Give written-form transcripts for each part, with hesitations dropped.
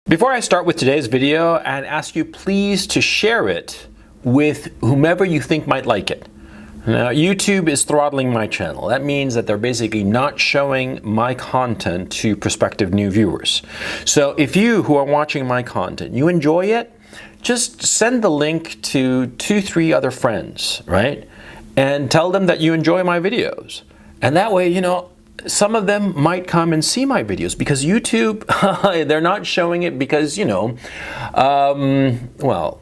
Before I start with today's video, I'd ask you please to share it with whomever you think might like it. Now, YouTube is throttling my channel. That means that they're basically not showing my content to prospective new viewers. So if you who are watching my content, you enjoy it, just send the link to 2-3 other friends, right? And tell them that you enjoy my videos. And that way, some of them might come and see my videos because YouTube, they're not showing it because, well,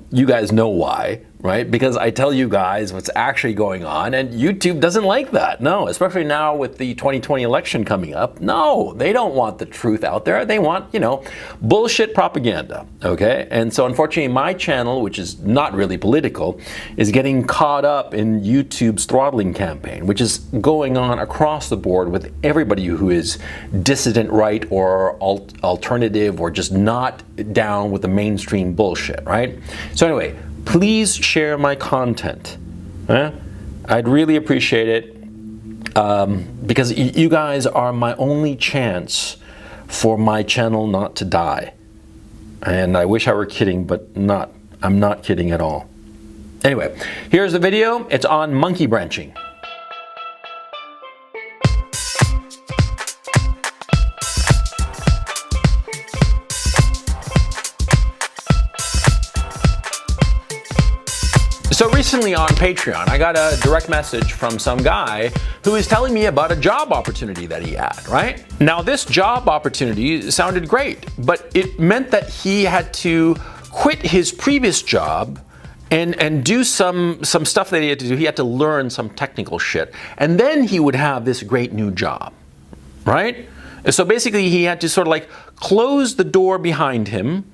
you guys know why, right? Because I tell you guys what's actually going on, and YouTube doesn't like that. No, especially now with the 2020 election coming up. No, they don't want the truth out there. They want, bullshit propaganda, okay? And so unfortunately, my channel, which is not really political, is getting caught up in YouTube's throttling campaign, which is going on across the board with everybody who is dissident right or alternative or just not down with the mainstream bullshit, right? So anyway, please share my content. I'd really appreciate it because you guys are my only chance for my channel not to die. And I wish I were kidding, but I'm not kidding at all. Anyway, here's the video. It's on monkey branching. So recently on Patreon, I got a direct message from some guy who is telling me about a job opportunity that he had, right? Now this job opportunity sounded great, but it meant that he had to quit his previous job and do some stuff that he had to do. He had to learn some technical shit. And then he would have this great new job, right? So basically he had to sort of like close the door behind him,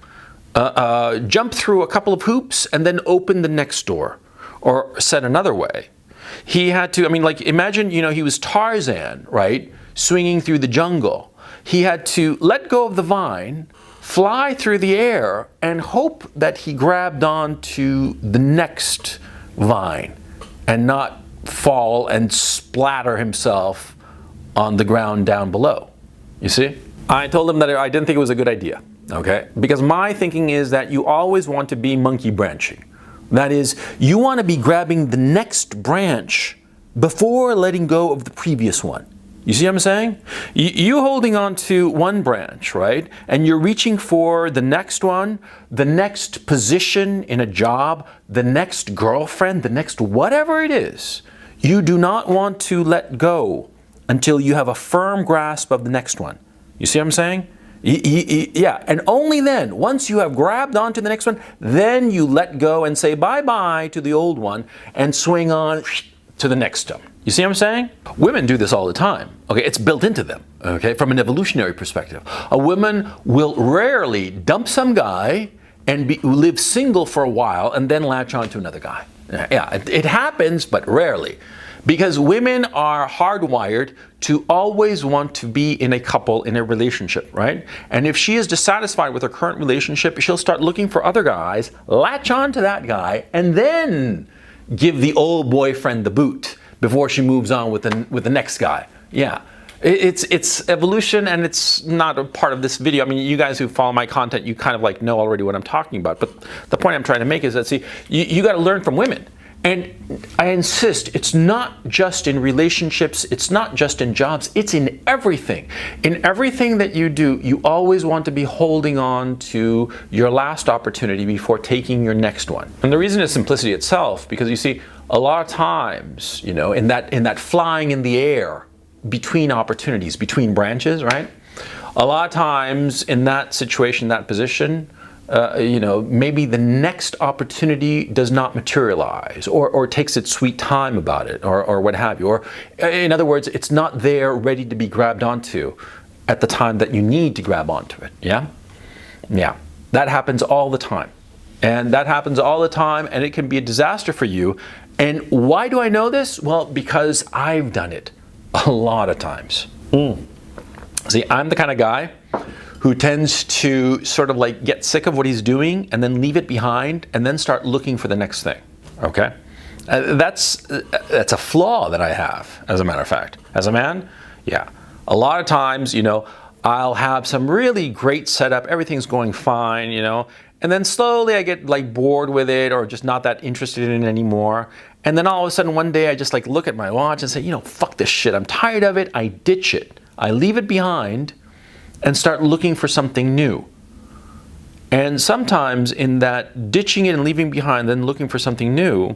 jump through a couple of hoops and then open the next door. Or said another way, he had to, imagine, he was Tarzan, right? Swinging through the jungle. He had to let go of the vine, fly through the air, and hope that he grabbed onto the next vine and not fall and splatter himself on the ground down below. You see? I told him that I didn't think it was a good idea. Okay? Because my thinking is that you always want to be monkey branching. That is, you want to be grabbing the next branch before letting go of the previous one. You see what I'm saying? You holding on to one branch, right? And you're reaching for the next one, the next position in a job, the next girlfriend, the next whatever it is. You do not want to let go until you have a firm grasp of the next one. You see what I'm saying? Yeah, and only then, once you have grabbed onto the next one, then you let go and say bye-bye to the old one and swing on to the next one. You see what I'm saying? Women do this all the time. Okay, it's built into them, okay, from an evolutionary perspective. A woman will rarely dump some guy and live single for a while and then latch on to another guy. Yeah, it happens, but rarely. Because women are hardwired to always want to be in a couple, in a relationship, right? And if she is dissatisfied with her current relationship, she'll start looking for other guys, latch on to that guy, and then give the old boyfriend the boot before she moves on with the next guy. Yeah. It's evolution, and it's not a part of this video. You guys who follow my content, you kind of know already what I'm talking about. But the point I'm trying to make is that, see, you got to learn from women. And I insist, it's not just in relationships, it's not just in jobs, it's in everything. In everything that you do, you always want to be holding on to your last opportunity before taking your next one. And the reason is simplicity itself, because you see, a lot of times, in that flying in the air between opportunities, between branches, right? A lot of times in that situation, that position, maybe the next opportunity does not materialize or takes its sweet time about it or what have you. Or in other words, it's not there ready to be grabbed onto at the time that you need to grab onto it. Yeah? Yeah. That happens all the time. And that happens all the time, and it can be a disaster for you. And why do I know this? Well, because I've done it a lot of times. See, I'm the kind of guy who tends to sort of get sick of what he's doing and then leave it behind and then start looking for the next thing, okay? That's a flaw that I have, as a matter of fact. As a man, yeah. A lot of times, I'll have some really great setup, everything's going fine, and then slowly I get like bored with it or just not that interested in it anymore. And then all of a sudden one day I just like look at my watch and say, fuck this shit, I'm tired of it, I ditch it. I leave it behind and start looking for something new. And sometimes in that ditching it and leaving behind, then looking for something new,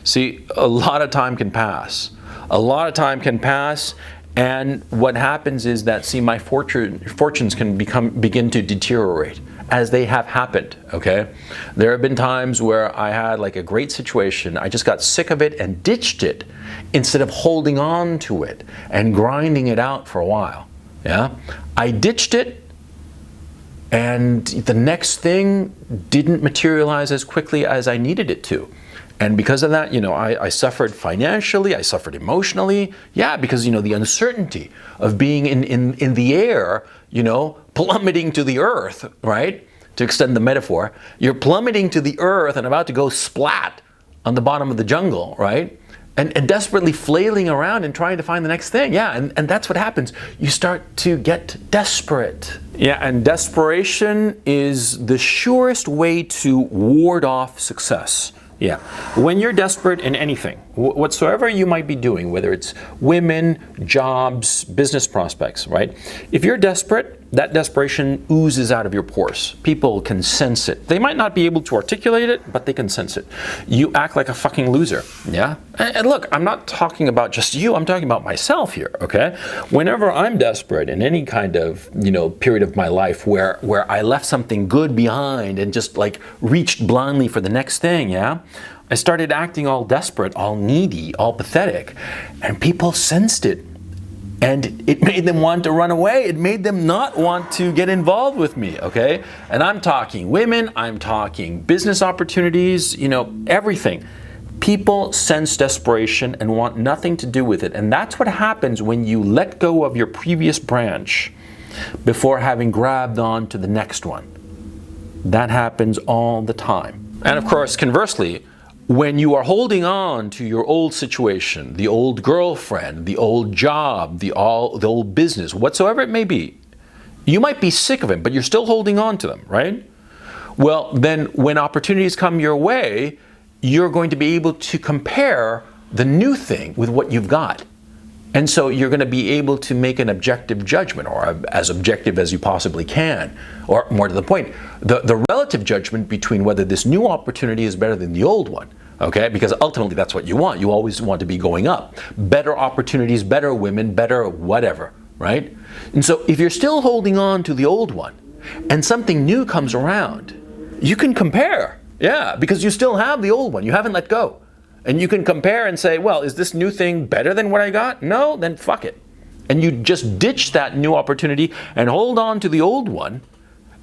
see, a lot of time can pass. A lot of time can pass, and what happens is that, see, my fortunes can begin to deteriorate, as they have happened, okay? There have been times where I had like a great situation, I just got sick of it and ditched it, instead of holding on to it and grinding it out for a while, yeah? I ditched it, and the next thing didn't materialize as quickly as I needed it to. And because of that, I suffered financially, I suffered emotionally. Yeah, because, the uncertainty of being in the air, plummeting to the earth, right? To extend the metaphor, you're plummeting to the earth and about to go splat on the bottom of the jungle, right? And desperately flailing around and trying to find the next thing. Yeah, and that's what happens. You start to get desperate. Yeah, and desperation is the surest way to ward off success. Yeah, when you're desperate in anything, whatsoever you might be doing, whether it's women, jobs, business prospects, right? If you're desperate, that desperation oozes out of your pores. People can sense it. They might not be able to articulate it, but they can sense it. You act like a fucking loser, yeah? And look, I'm not talking about just you, I'm talking about myself here, okay? Whenever I'm desperate in any kind of, period of my life where I left something good behind and just like reached blindly for the next thing, yeah? I started acting all desperate, all needy, all pathetic, and people sensed it. And it made them want to run away. It made them not want to get involved with me, okay? And I'm talking women, I'm talking business opportunities, everything. People sense desperation and want nothing to do with it. And that's what happens when you let go of your previous branch before having grabbed on to the next one. That happens all the time. And of course, conversely, when you are holding on to your old situation, the old girlfriend, the old job, the old business, whatsoever it may be, you might be sick of it, but you're still holding on to them, right? Well, then when opportunities come your way, you're going to be able to compare the new thing with what you've got. And so you're going to be able to make an objective judgment, or as objective as you possibly can, or more to the point, the relative judgment between whether this new opportunity is better than the old one. Okay, because ultimately that's what you want. You always want to be going up. Better opportunities, better women, better whatever, right? And so if you're still holding on to the old one and something new comes around, you can compare. Yeah, because you still have the old one. You haven't let go. And you can compare and say, well, is this new thing better than what I got? No, then fuck it. And you just ditch that new opportunity and hold on to the old one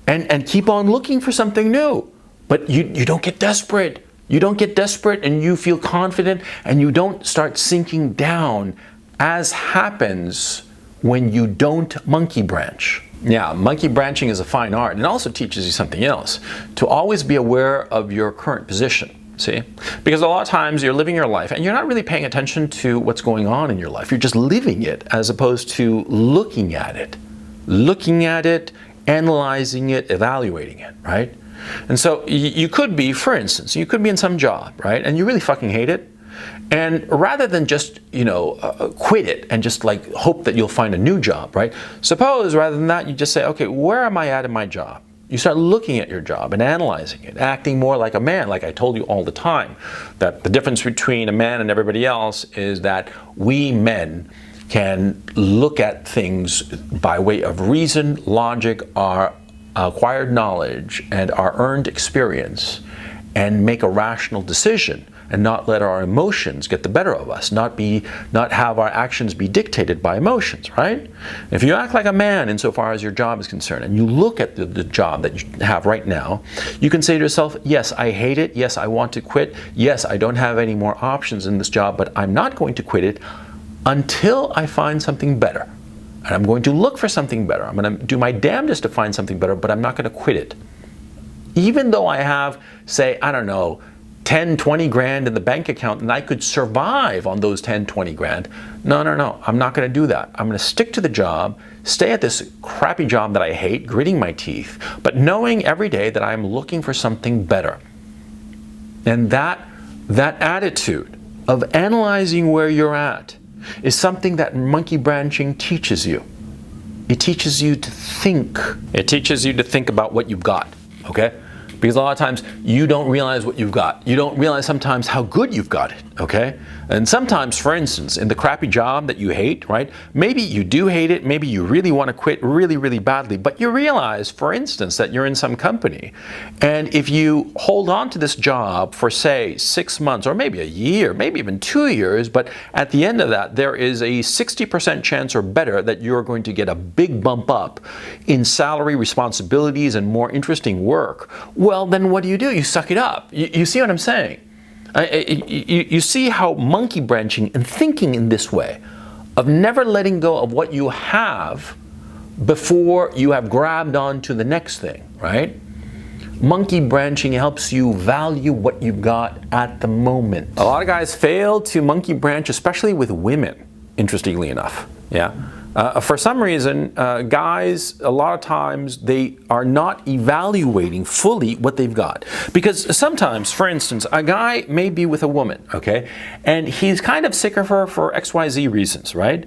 and keep on looking for something new. But you don't get desperate. You don't get desperate and you feel confident and you don't start sinking down, as happens when you don't monkey branch. Yeah, monkey branching is a fine art, and it also teaches you something else, to always be aware of your current position. See? Because a lot of times you're living your life and you're not really paying attention to what's going on in your life. You're just living it as opposed to looking at it. Looking at it, analyzing it, evaluating it, right? And so you could be, for instance, you could be in some job, right? And you really fucking hate it. And rather than just, quit it and just like hope that you'll find a new job, right? Suppose rather than that, you just say, okay, where am I at in my job? You start looking at your job and analyzing it, acting more like a man, like I told you all the time, that the difference between a man and everybody else is that we men can look at things by way of reason, logic, our acquired knowledge, and our earned experience, and make a rational decision and not let our emotions get the better of us, not have our actions be dictated by emotions, right? If you act like a man insofar as your job is concerned, and you look at the job that you have right now, you can say to yourself, yes, I hate it, yes, I want to quit, yes, I don't have any more options in this job, but I'm not going to quit it until I find something better. And I'm going to look for something better. I'm going to do my damnedest to find something better, but I'm not going to quit it. Even though I have, say, I don't know, 10, 20 grand in the bank account and I could survive on those 10, 20 grand. No, I'm not going to do that. I'm going to stick to the job, stay at this crappy job that I hate, gritting my teeth, but knowing every day that I'm looking for something better. And that attitude of analyzing where you're at is something that monkey branching teaches you. It teaches you to think. It teaches you to think about what you've got, okay? Because a lot of times you don't realize what you've got. You don't realize sometimes how good you've got it, okay? And sometimes, for instance, in the crappy job that you hate, right? Maybe you do hate it, maybe you really want to quit really, really badly, but you realize, for instance, that you're in some company. And if you hold on to this job for, say, 6 months, or maybe a year, maybe even 2 years, but at the end of that, there is a 60% chance or better that you're going to get a big bump up in salary, responsibilities, and more interesting work. Well, then what do? You suck it up. You see what I'm saying? You see how monkey branching and thinking in this way, of never letting go of what you have before you have grabbed on to the next thing, right? Monkey branching helps you value what you've got at the moment. A lot of guys fail to monkey branch, especially with women, interestingly enough. Yeah. For some reason, guys, a lot of times, they are not evaluating fully what they've got. Because sometimes, for instance, a guy may be with a woman, okay, and he's kind of sick of her for XYZ reasons, right?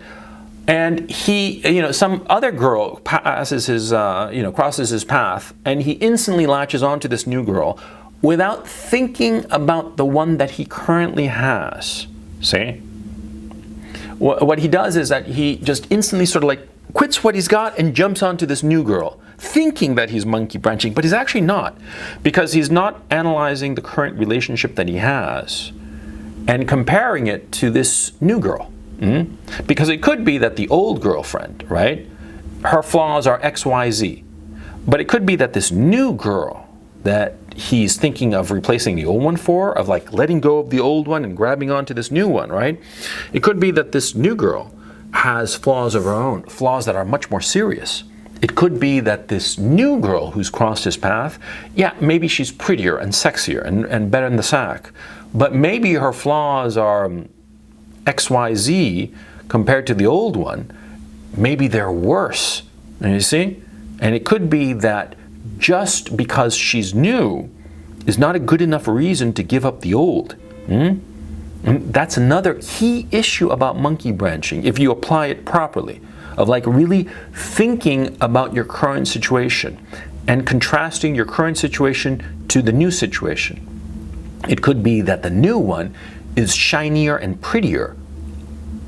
And he, some other girl passes his, crosses his path, and he instantly latches onto this new girl without thinking about the one that he currently has. See? What he does is that he just instantly sort of like quits what he's got and jumps onto this new girl, thinking that he's monkey branching, but he's actually not, because he's not analyzing the current relationship that he has and comparing it to this new girl. Because it could be that the old girlfriend, right, her flaws are XYZ, but it could be that this new girl that he's thinking of replacing the old one for, of like letting go of the old one and grabbing onto this new one, right? It could be that this new girl has flaws of her own, flaws that are much more serious. It could be that this new girl who's crossed his path, yeah, maybe she's prettier and sexier and better in the sack, but maybe her flaws are XYZ compared to the old one. Maybe they're worse, you see? And it could be that just because she's new is not a good enough reason to give up the old. And that's another key issue about monkey branching, if you apply it properly, of like really thinking about your current situation and contrasting your current situation to the new situation. It could be that the new one is shinier and prettier,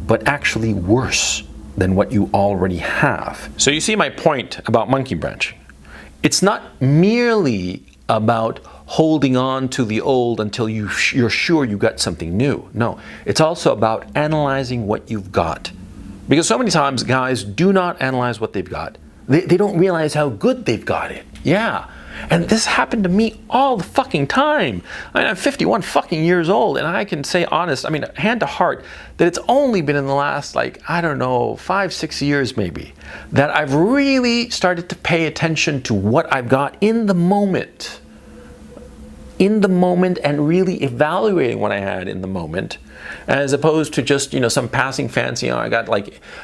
but actually worse than what you already have. So you see my point about monkey branching. It's not merely about holding on to the old until you're sure you got something new. No, it's also about analyzing what you've got. Because so many times guys do not analyze what they've got. They don't realize how good they've got it. Yeah. And this happened to me all the fucking time. I mean, I'm 51 fucking years old, and I can say honest, I mean, hand to heart, that it's only been in the last, 5, 6 years maybe, that I've really started to pay attention to what I've got in the moment. And really evaluating what I had in the moment, as opposed to just, some passing fancy, I got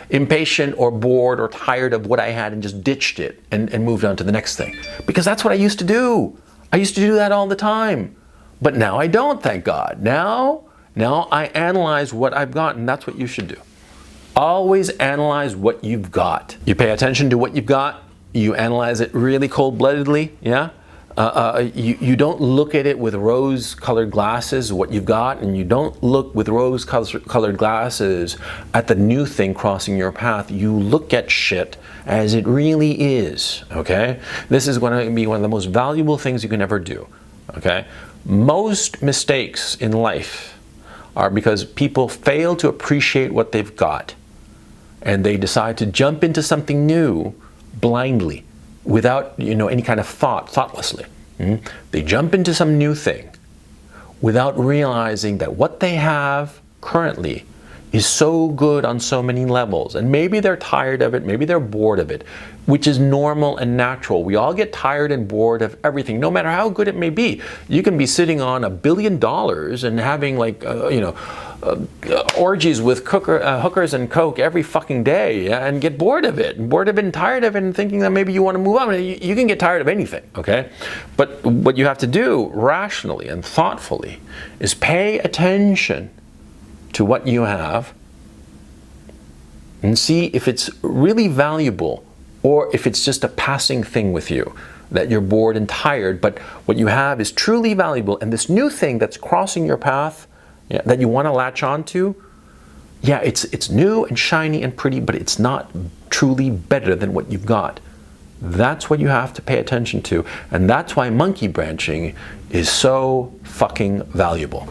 impatient or bored or tired of what I had and just ditched it and moved on to the next thing. Because that's what I used to do. I used to do that all the time. But now I don't, thank God. Now I analyze what I've got, and that's what you should do. Always analyze what you've got. You pay attention to what you've got, you analyze it really cold-bloodedly, yeah? You don't look at it with rose-colored glasses, what you've got, and you don't look with rose-colored glasses at the new thing crossing your path. You look at shit as it really is, okay? This is going to be one of the most valuable things you can ever do, okay? Most mistakes in life are because people fail to appreciate what they've got, and they decide to jump into something new blindly, without any kind of thoughtlessly. They jump into some new thing without realizing that what they have currently is so good on so many levels. And maybe they're tired of it, maybe they're bored of it, which is normal and natural. We all get tired and bored of everything, no matter how good it may be. You can be sitting on $1 billion and having like, orgies with hookers and coke every fucking day, and get bored of it and tired of it, and thinking that maybe you want to move on. You can get tired of anything, okay? But what you have to do rationally and thoughtfully is pay attention to what you have and see if it's really valuable or if it's just a passing thing with you, that you're bored and tired, but what you have is truly valuable, and this new thing that's crossing your path, that you want to latch onto, it's new and shiny and pretty, but it's not truly better than what you've got. That's what you have to pay attention to, and that's why monkey branching is so fucking valuable.